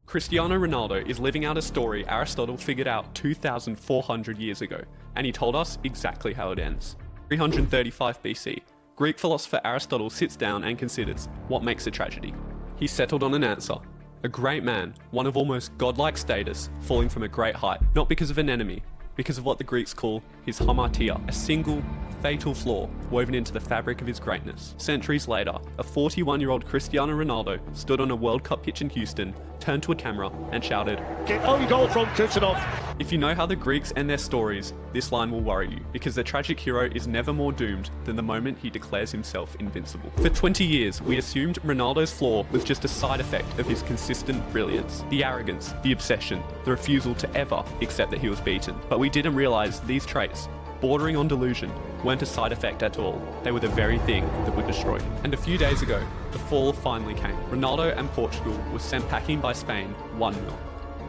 Cristiano Ronaldo is living out a story Aristotle figured out 2,400 years ago, and he told us exactly how it ends. 335 BC, Greek philosopher Aristotle sits down and considers what makes a tragedy. He settled on an answer. A great man, one of almost godlike status, falling from a great height, not because of an enemy, because of what the Greeks call his hamartia, a single, fatal flaw woven into the fabric of his greatness. Centuries later, a 41-year-old Cristiano Ronaldo stood on a World Cup pitch in Houston, turned to a camera and shouted, "Get own goal from Cristiano." If you know how the Greeks end their stories, this line will worry you, because the tragic hero is never more doomed than the moment he declares himself invincible. For 20 years, we assumed Ronaldo's flaw was just a side effect of his consistent brilliance, the arrogance, the obsession, the refusal to ever accept that he was beaten. But we didn't realize these traits, bordering on delusion, weren't a side effect at all. They were the very thing that would destroy him. And a few days ago, the fall finally came. Ronaldo and Portugal were sent packing by Spain 1-0.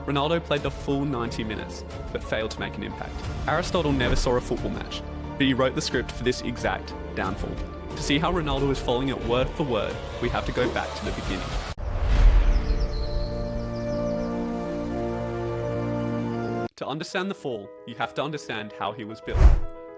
Ronaldo played the full 90 minutes, but failed to make an impact. Aristotle never saw a football match, but he wrote the script for this exact downfall. To see how Ronaldo is following it word for word, we have to go back to the beginning. To understand the fall, you have to understand how he was built.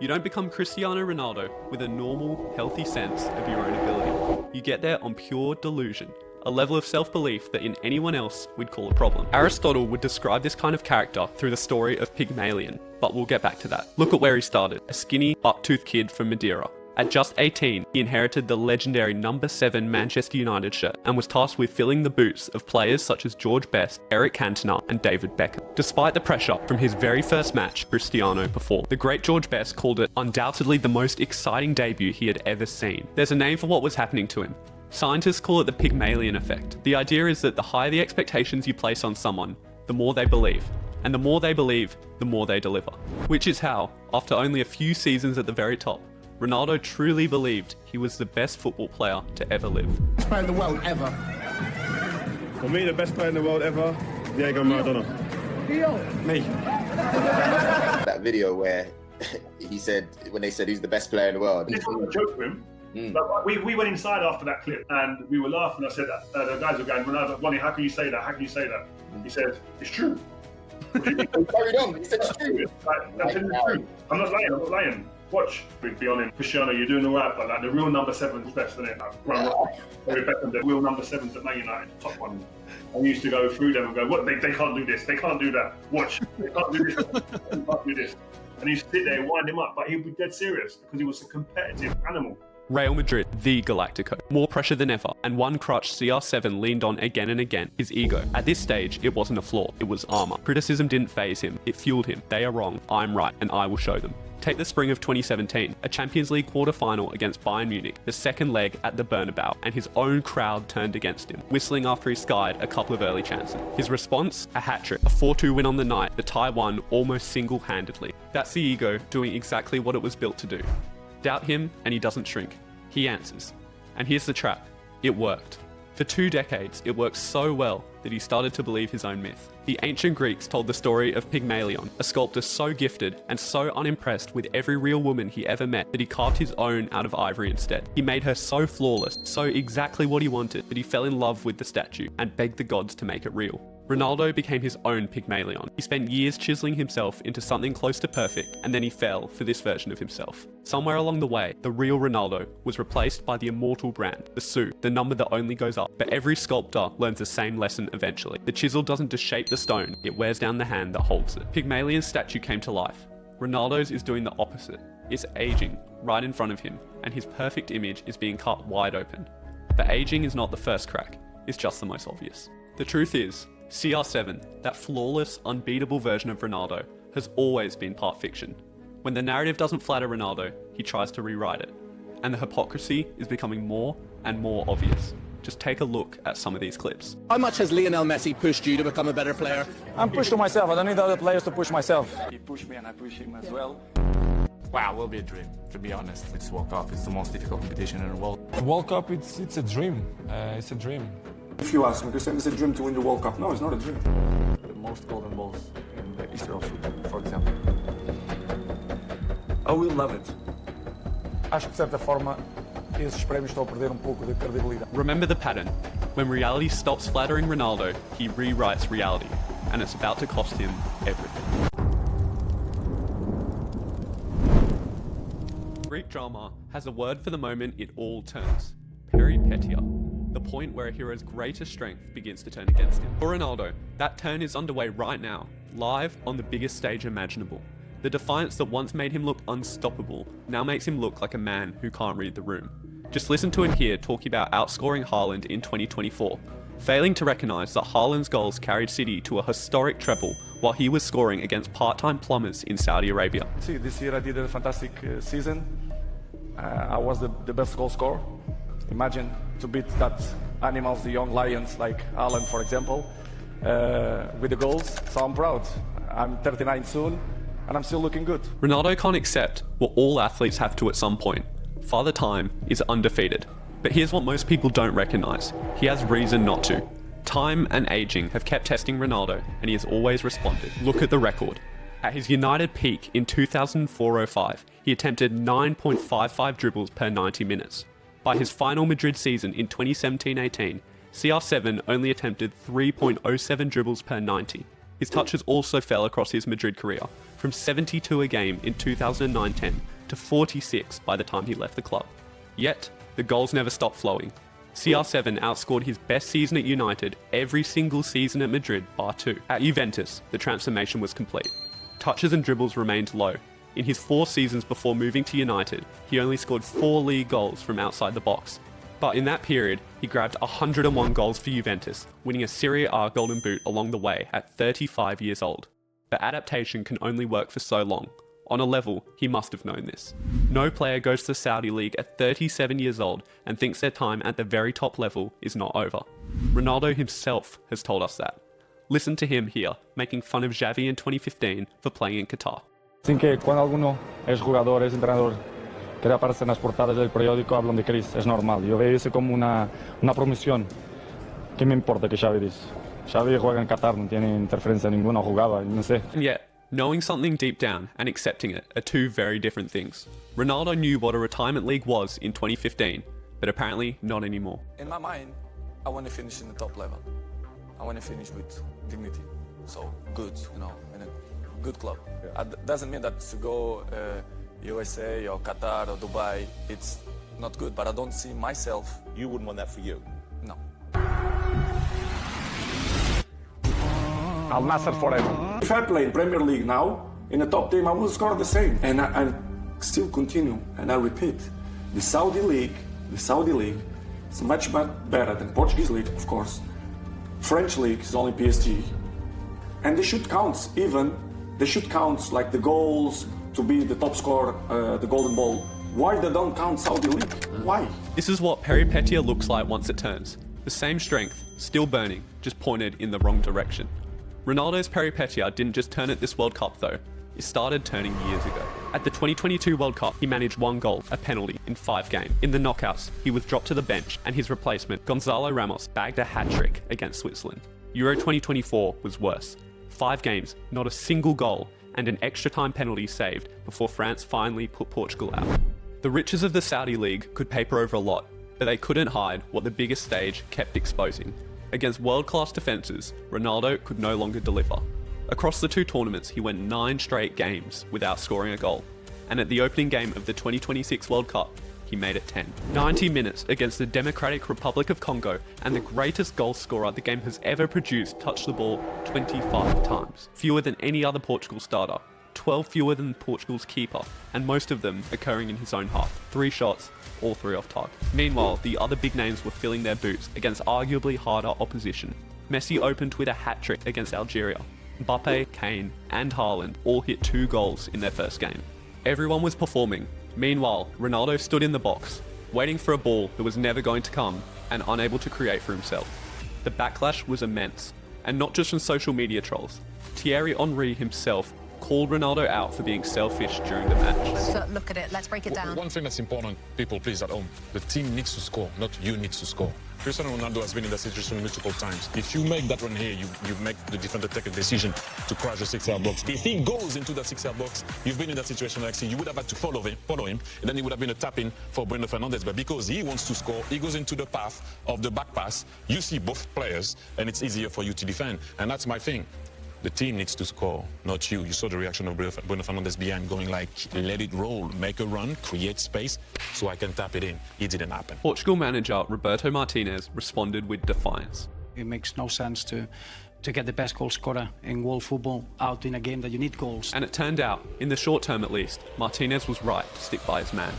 You don't become Cristiano Ronaldo with a normal, healthy sense of your own ability. You get there on pure delusion, a level of self-belief that in anyone else we'd call a problem. Aristotle would describe this kind of character through the story of Pygmalion, but we'll get back to that. Look at where he started, a skinny, buck-toothed kid from Madeira. At just 18, he inherited the legendary number 7 Manchester United shirt and was tasked with filling the boots of players such as George Best, Eric Cantona and David Beckham. Despite the pressure from his very first match, Cristiano performed. The great George Best called it undoubtedly the most exciting debut he had ever seen. There's a name for what was happening to him. Scientists call it the Pygmalion effect. The idea is that the higher the expectations you place on someone, the more they believe. And the more they believe, the more they deliver. Which is how, after only a few seasons at the very top, Ronaldo truly believed he was the best football player to ever live. Best player in the world ever. For me, the best player in the world ever, Diego Maradona. Me. That video where he said, when they said he's the best player in the world. This was a joke for him. Like, we went inside after that clip and we were laughing. I said that. The guys were going, Ronnie, how can you say that? How can you say that? He said, it's true. He carried on. He said it's true. It's true. I'm not lying. Watch. We'd be on him. Cristiano, you're doing all right, but like the real number 7's best, isn't it? Like, Peripeteia, the real number 7's at Man United, top one. I used to go through them and go, what? They can't do this. They can't do that. Watch. They can't do this. They can't do this. And he used to sit there and wind him up, but he'd be dead serious because he was a competitive animal. Real Madrid, the Galactico. More pressure than ever, and one crutch CR7 leaned on again and again, his ego. At this stage, it wasn't a flaw, it was armor. Criticism didn't faze him, it fueled him. They are wrong, I'm right, and I will show them. Take the spring of 2017, a Champions League quarter-final against Bayern Munich, the second leg at the Bernabeu, and his own crowd turned against him, whistling after he skied a couple of early chances. His response? A hat-trick, a 4-2 win on the night, the tie won almost single-handedly. That's the ego doing exactly what it was built to do. Doubt him, and he doesn't shrink. He answers. And here's the trap. It worked. For 2 decades, it worked so well that he started to believe his own myth. The ancient Greeks told the story of Pygmalion, a sculptor so gifted and so unimpressed with every real woman he ever met that he carved his own out of ivory instead. He made her so flawless, so exactly what he wanted, that he fell in love with the statue and begged the gods to make it real. Ronaldo became his own Pygmalion. He spent years chiseling himself into something close to perfect, and then he fell for this version of himself. Somewhere along the way, the real Ronaldo was replaced by the immortal brand, the sou, the number that only goes up. But every sculptor learns the same lesson eventually. The chisel doesn't just shape the stone, it wears down the hand that holds it. Pygmalion's statue came to life. Ronaldo's is doing the opposite. It's aging right in front of him, and his perfect image is being cut wide open. But aging is not the first crack, it's just the most obvious. The truth is, CR7, that flawless, unbeatable version of Ronaldo, has always been part fiction. When the narrative doesn't flatter Ronaldo, he tries to rewrite it. And the hypocrisy is becoming more and more obvious. Just take a look at some of these clips. How much has Lionel Messi pushed you to become a better player? I'm pushing myself. I don't need other players to push myself. He pushed me and I push him as well. Wow, it will be a dream, to be honest. It's World Cup. It's the most difficult competition in the world. The World Cup, it's a dream. It's a dream. If you ask me, Cristiano, it's a dream to win the World Cup. No, it's not a dream. The most golden balls in the history of football, for example. I will love it. Acho que de certa forma esses prémios estão a perder pouco de credibilidade. Remember the pattern. When reality stops flattering Ronaldo, he rewrites reality, and it's about to cost him everything. Greek drama has a word for the moment it all turns: Peripeteia, the point where a hero's greatest strength begins to turn against him. For Ronaldo, that turn is underway right now, live on the biggest stage imaginable. The defiance that once made him look unstoppable now makes him look like a man who can't read the room. Just listen to him here talking about outscoring Haaland in 2024, failing to recognise that Haaland's goals carried City to a historic treble while he was scoring against part-time plumbers in Saudi Arabia. See, this year I did a fantastic season. I was the best goal scorer. Imagine to beat that animals, the young lions like Haaland, for example, with the goals. So I'm proud. I'm 39 soon, and I'm still looking good. Ronaldo can't accept what all athletes have to at some point. Father Time is undefeated. But here's what most people don't recognise: he has reason not to. Time and aging have kept testing Ronaldo, and he has always responded. Look at the record. At his United peak in 2004-05, he attempted 9.55 dribbles per 90 minutes. By his final Madrid season in 2017-18, CR7 only attempted 3.07 dribbles per 90. His touches also fell across his Madrid career, from 72 a game in 2009-10 to 46 by the time he left the club. Yet, the goals never stopped flowing. CR7 outscored his best season at United every single season at Madrid bar 2. At Juventus, the transformation was complete. Touches and dribbles remained low. In his 4 seasons before moving to United, he only scored 4 league goals from outside the box. But in that period, he grabbed 101 goals for Juventus, winning a Serie A Golden Boot along the way at 35 years old. But adaptation can only work for so long. On a level, he must have known this. No player goes to the Saudi League at 37 years old and thinks their time at the very top level is not over. Ronaldo himself has told us that. Listen to him here, making fun of Xavi in 2015 for playing in Qatar. Sin que cuando alguno es jugador, es entrenador, quiere aparecer en las portadas del periódico, hablan de Chris, es normal. Yo veo eso como una promisión. ¿Qué me importa que Xavi dice? Xavi juega en Qatar, no tiene interferencia ninguna, jugaba, no sé. And yet, knowing something deep down and accepting it are two very different things. Ronaldo knew what a retirement league was in 2015, but apparently not anymore. In my mind, I want to finish in the top level. I want to finish with dignity. So good, in a good club. Yeah. Doesn't mean that to go USA or Qatar or Dubai, it's not good, but I don't see myself. You wouldn't want that for you? No. Al Nassr forever. If I play in Premier League now, in the top team, I will score the same. And I still continue, and I repeat, the Saudi League is much better than Portuguese League, of course. French League is only PSG. And they should count like the goals to be the top scorer, the Golden Ball. Why they don't count Saudi League? Why? This is what Peripeteia looks like once it turns. The same strength, still burning, just pointed in the wrong direction. Ronaldo's Peripeteia didn't just turn at this World Cup though, it started turning years ago. At the 2022 World Cup, he managed 1 goal, a penalty, in 5 games. In the knockouts, he was dropped to the bench and his replacement, Gonzalo Ramos, bagged a hat-trick against Switzerland. Euro 2024 was worse. 5 games, not a single goal, and an extra time penalty saved before France finally put Portugal out. The riches of the Saudi League could paper over a lot, but they couldn't hide what the biggest stage kept exposing. Against world-class defences, Ronaldo could no longer deliver. Across the 2 tournaments, he went 9 straight games without scoring a goal. And at the opening game of the 2026 World Cup, he made it 10. 90 minutes against the Democratic Republic of Congo, and the greatest goal scorer the game has ever produced touched the ball 25 times. Fewer than any other Portugal starter. 12 fewer than Portugal's keeper, and most of them occurring in his own half. 3 shots, all 3 off target. Meanwhile, the other big names were filling their boots against arguably harder opposition. Messi opened with a hat-trick against Algeria. Mbappe, Kane, and Haaland all hit 2 goals in their first game. Everyone was performing. Meanwhile, Ronaldo stood in the box, waiting for a ball that was never going to come, and unable to create for himself. The backlash was immense, and not just from social media trolls. Thierry Henry himself called Ronaldo out for being selfish during the match. So look at it. Let's break it down. One thing that's important, people, please, at home, the team needs to score, not you need to score. Cristiano Ronaldo has been in that situation multiple times. If you make that run here, you make the defender take a decision to crash the 6-yard box. If he goes into that 6-yard box, you've been in that situation, Alexi, you would have had to follow him, and then it would have been a tap-in for Bruno Fernandes. But because he wants to score, he goes into the path of the back pass. You see both players, and it's easier for you to defend. And that's my thing. The team needs to score, not you. You saw the reaction of Bruno Fernandes behind, going like, let it roll, make a run, create space, so I can tap it in. It didn't happen. Portugal manager Roberto Martinez responded with defiance. It makes no sense to get the best goal scorer in world football out in a game that you need goals. And it turned out, in the short term at least, Martinez was right to stick by his man.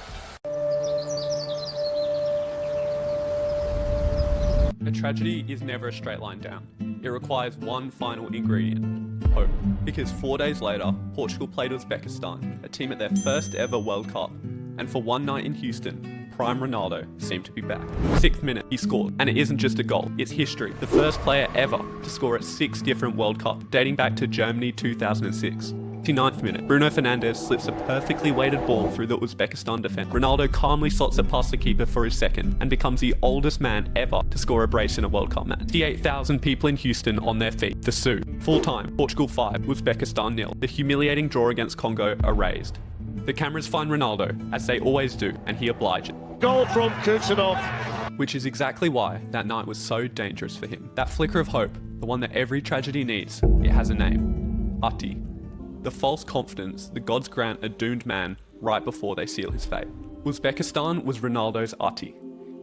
A tragedy is never a straight line down. It requires one final ingredient, hope. Because 4 days later, Portugal played Uzbekistan, a team at their first ever World Cup. And for one night in Houston, prime Ronaldo seemed to be back. 6th minute, he scored. And it isn't just a goal, it's history. The first player ever to score at 6 different World Cups, dating back to Germany 2006. 59th minute, Bruno Fernandes slips a perfectly weighted ball through the Uzbekistan defence. Ronaldo calmly slots it past the keeper for his second and becomes the oldest man ever to score a brace in a World Cup match. 58,000 people in Houston on their feet. The Sioux. Full time, Portugal 5, Uzbekistan 0. The humiliating draw against Congo erased. The cameras find Ronaldo, as they always do, and he obliges. Goal from Cristiano. Which is exactly why that night was so dangerous for him. That flicker of hope, the one that every tragedy needs, it has a name. Ati. The false confidence the gods grant a doomed man right before they seal his fate. Uzbekistan was Ronaldo's Ati.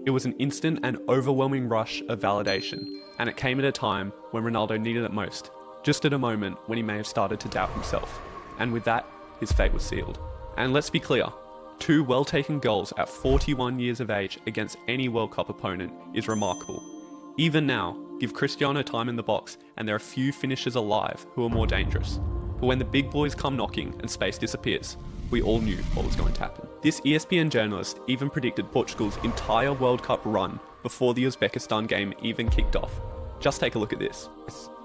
It was an instant and overwhelming rush of validation, and it came at a time when Ronaldo needed it most, just at a moment when he may have started to doubt himself. And with that, his fate was sealed. And let's be clear, 2 well-taken goals at 41 years of age against any World Cup opponent is remarkable. Even now, give Cristiano time in the box, and there are few finishers alive who are more dangerous. But when the big boys come knocking and space disappears, we all knew what was going to happen. This ESPN journalist even predicted Portugal's entire World Cup run before the Uzbekistan game even kicked off. Just take a look at this.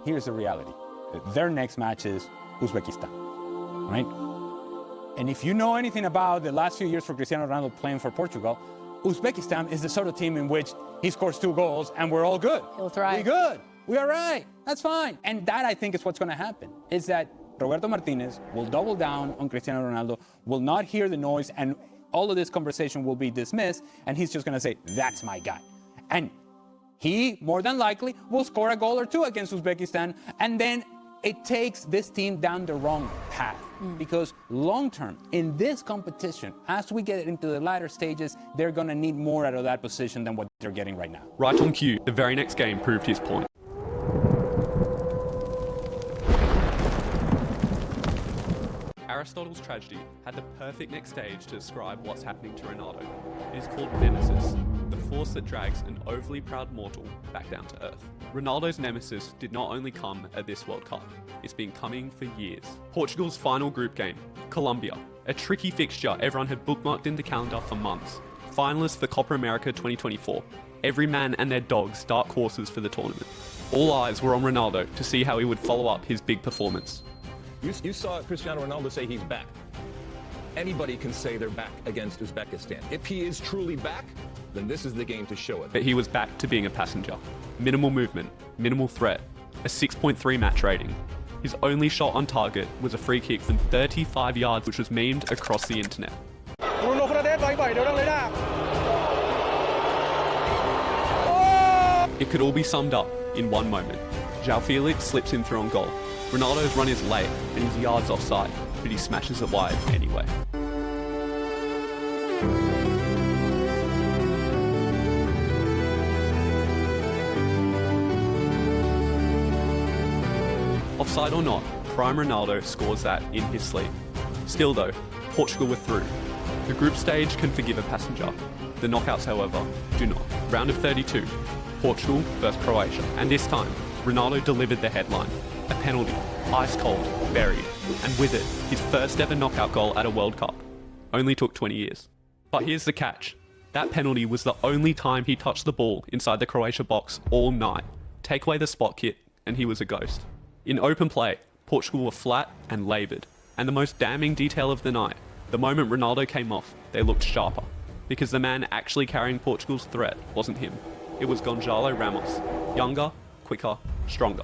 Here's the reality. Their next match is Uzbekistan, right? And if you know anything about the last few years for Cristiano Ronaldo playing for Portugal, Uzbekistan is the sort of team in which he scores 2 goals and we're all good. He'll thrive. We're good. We're all right. That's fine. And that, I think, is what's going to happen, is that Roberto Martinez will double down on Cristiano Ronaldo, will not hear the noise, and all of this conversation will be dismissed, and he's just going to say, that's my guy. And he, more than likely, will score a goal or 2 against Uzbekistan, and then it takes this team down the wrong path. Because long-term, in this competition, as we get into the latter stages, they're going to need more out of that position than what they're getting right now. Right on cue, the very next game proved his point. Aristotle's tragedy had the perfect next stage to describe what's happening to Ronaldo. It is called Nemesis, the force that drags an overly proud mortal back down to earth. Ronaldo's Nemesis did not only come at this World Cup, it's been coming for years. Portugal's final group game, Colombia, a tricky fixture everyone had bookmarked in the calendar for months. Finalists for Copa America 2024, every man and their dogs dark horses for the tournament. All eyes were on Ronaldo to see how he would follow up his big performance. You saw Cristiano Ronaldo say he's back. Anybody can say they're back against Uzbekistan. If he is truly back, then this is the game to show it. But he was back to being a passenger. Minimal movement, minimal threat, a 6.3 match rating. His only shot on target was a free kick from 35 yards, which was memed across the internet. It could all be summed up in one moment. João Felix slips in through on goal. Ronaldo's run is late and he's yards offside, but he smashes it wide anyway. Offside or not, prime Ronaldo scores that in his sleep. Still though, Portugal were through. The group stage can forgive a passenger. The knockouts, however, do not. Round of 32, Portugal versus Croatia. And this time, Ronaldo delivered the headline. A penalty, ice cold, buried, and with it, his first ever knockout goal at a World Cup. Only took 20 years. But here's the catch. That penalty was the only time he touched the ball inside the Croatia box all night. Take away the spot kit, and he was a ghost. In open play, Portugal were flat and laboured. And the most damning detail of the night, the moment Ronaldo came off, they looked sharper. Because the man actually carrying Portugal's threat wasn't him. It was Gonzalo Ramos. Younger, quicker, stronger.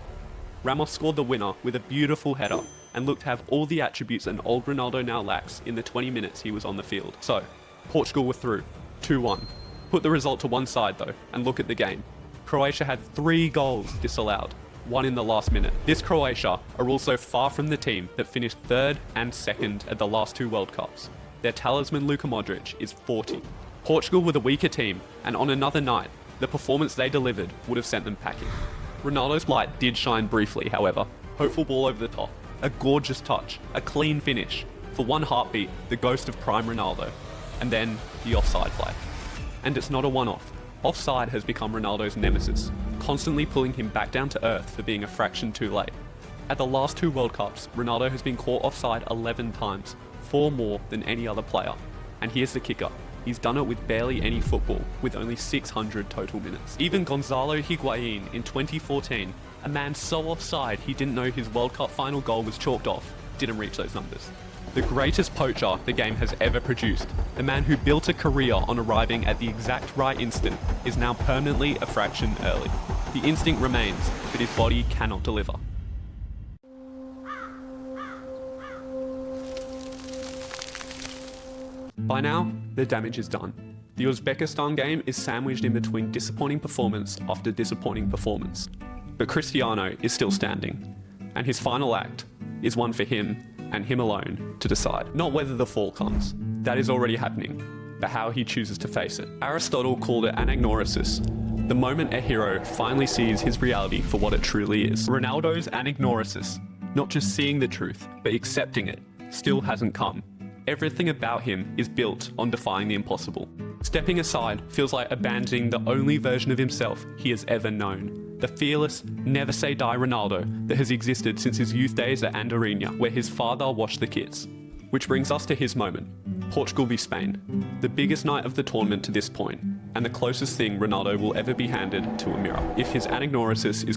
Ramos scored the winner with a beautiful header and looked to have all the attributes an old Ronaldo now lacks in the 20 minutes he was on the field. So, Portugal were through, 2-1. Put the result to one side though, and look at the game. Croatia had 3 goals disallowed, 1 in the last minute. This Croatia are also far from the team that finished 3rd and 2nd at the last 2 World Cups. Their talisman Luka Modric is 40. Portugal were the weaker team, and on another night, the performance they delivered would have sent them packing. Ronaldo's light did shine briefly, however. Hopeful ball over the top, a gorgeous touch, a clean finish. For one heartbeat, the ghost of prime Ronaldo. And then, the offside flag. And it's not a one-off. Offside has become Ronaldo's nemesis, constantly pulling him back down to earth for being a fraction too late. At the last 2 World Cups, Ronaldo has been caught offside 11 times, 4 more than any other player. And here's the kicker. He's done it with barely any football, with only 600 total minutes. Even Gonzalo Higuain in 2014, a man so offside he didn't know his World Cup final goal was chalked off, didn't reach those numbers. The greatest poacher the game has ever produced, the man who built a career on arriving at the exact right instant, is now permanently a fraction early. The instinct remains, but his body cannot deliver. By now, the damage is done. The Uzbekistan game is sandwiched in between disappointing performance after disappointing performance. But Cristiano is still standing, and his final act is one for him and him alone to decide. Not whether the fall comes, that is already happening, but how he chooses to face it. Aristotle called it Anagnorisis, the moment a hero finally sees his reality for what it truly is. Ronaldo's Anagnorisis, not just seeing the truth, but accepting it, still hasn't come. Everything about him is built on defying the impossible. Stepping aside feels like abandoning the only version of himself he has ever known. The fearless, never-say-die Ronaldo that has existed since his youth days at Andorinha, where his father washed the kits. Which brings us to his moment, Portugal v Spain, the biggest night of the tournament to this point, and the closest thing Ronaldo will ever be handed to a mirror. If his Anagnorisis is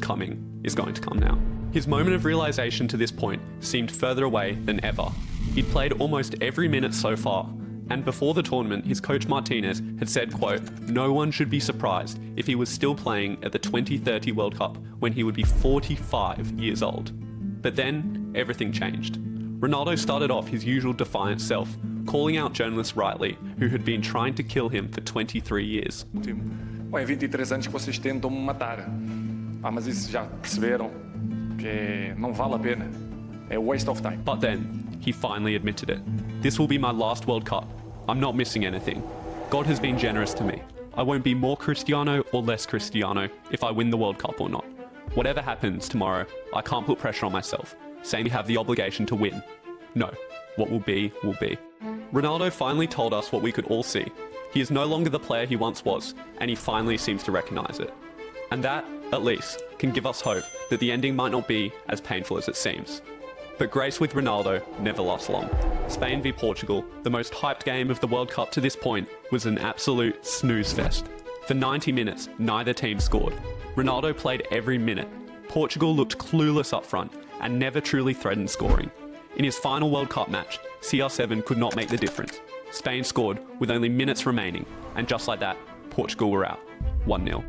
going to come now. His moment of realization to this point seemed further away than ever. He'd played almost every minute so far, and before the tournament, his coach Martinez had said, quote, "No one should be surprised if he was still playing at the 2030 World Cup when he would be 45 years old." But then, everything changed. Ronaldo started off his usual defiant self, calling out journalists rightly who had been trying to kill him for 23 years. Bom, 23 anos que vocês tentam me matar. Mas isso já perceberam que não vale a pena. É waste of time. But then, he finally admitted it. This will be my last World Cup. I'm not missing anything. God has been generous to me. I won't be more Cristiano or less Cristiano if I win the World Cup or not. Whatever happens tomorrow, I can't put pressure on myself, saying we have the obligation to win. No, what will be, will be. Ronaldo finally told us what we could all see. He is no longer the player he once was, and he finally seems to recognise it. And that, at least, can give us hope that the ending might not be as painful as it seems. But grace with Ronaldo never lasts long. Spain v Portugal, the most hyped game of the World Cup to this point, was an absolute snooze fest. For 90 minutes, neither team scored. Ronaldo played every minute. Portugal looked clueless up front and never truly threatened scoring. In his final World Cup match, CR7 could not make the difference. Spain scored with only minutes remaining, and just like that, Portugal were out, 1-0.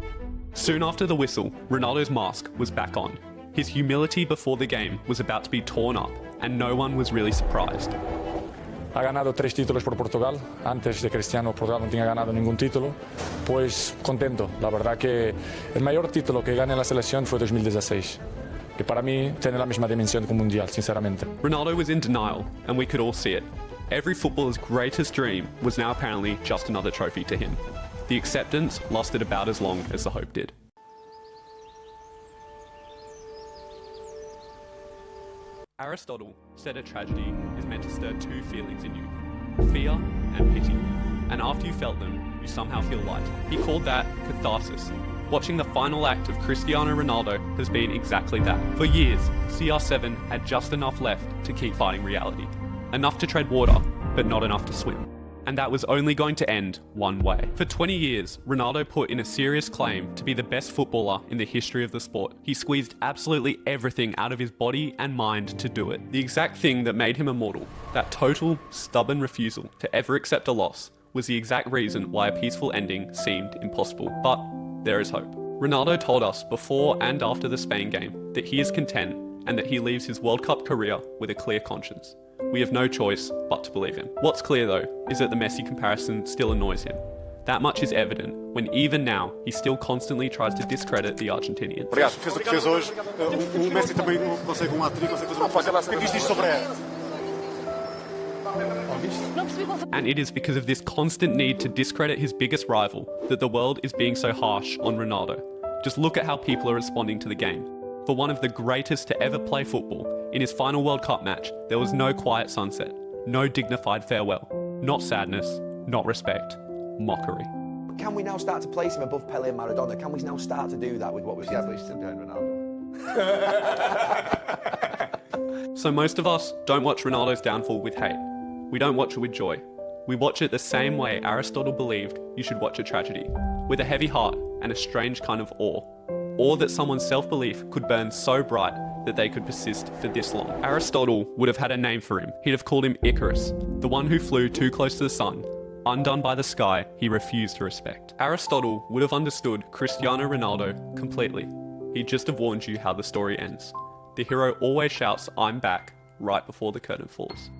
Soon after the whistle, Ronaldo's mask was back on. His humility before the game was about to be torn up, and no one was really surprised. Ha ganado 3 títulos por Portugal. Antes de Cristiano, Portugal no tenía ganado ningún título. Pues contento. La verdad que el mayor título que gané en la selección fue 2016. Que para mí tiene la misma dimensión que un mundial, sinceramente. Ronaldo was in denial, and we could all see it. Every footballer's greatest dream was now apparently just another trophy to him. The acceptance lasted about as long as the hope did. Aristotle said a tragedy is meant to stir 2 feelings in you, fear and pity. And after you felt them, you somehow feel light. He called that catharsis. Watching the final act of Cristiano Ronaldo has been exactly that. For years, CR7 had just enough left to keep fighting reality. Enough to tread water, but not enough to swim. And that was only going to end one way. For 20 years, Ronaldo put in a serious claim to be the best footballer in the history of the sport. He squeezed absolutely everything out of his body and mind to do it. The exact thing that made him immortal, that total, stubborn refusal to ever accept a loss, was the exact reason why a peaceful ending seemed impossible. But there is hope. Ronaldo told us before and after the Spain game that he is content and that he leaves his World Cup career with a clear conscience. We have no choice but to believe him. What's clear though, is that the Messi comparison still annoys him. That much is evident when even now, he still constantly tries to discredit the Argentinians. Fez o que fez hoje. O Messi também não consegue hat-trick, consegue fazer uma... O que diz isto sobre ela? And it is because of this constant need to discredit his biggest rival that the world is being so harsh on Ronaldo. Just look at how people are responding to the game. For one of the greatest to ever play football, in his final World Cup match, there was no quiet sunset, no dignified farewell, not sadness, not respect, mockery. Can we now start to place him above Pele and Maradona? Can we now start to do that with what we've seen? Yeah, but he's still behind Ronaldo. So most of us don't watch Ronaldo's downfall with hate. We don't watch it with joy. We watch it the same way Aristotle believed you should watch a tragedy, with a heavy heart and a strange kind of awe. Or that someone's self-belief could burn so bright that they could persist for this long. Aristotle would have had a name for him. He'd have called him Icarus, the one who flew too close to the sun, undone by the sky he refused to respect. Aristotle would have understood Cristiano Ronaldo completely. He'd just have warned you how the story ends. The hero always shouts, "I'm back," right before the curtain falls.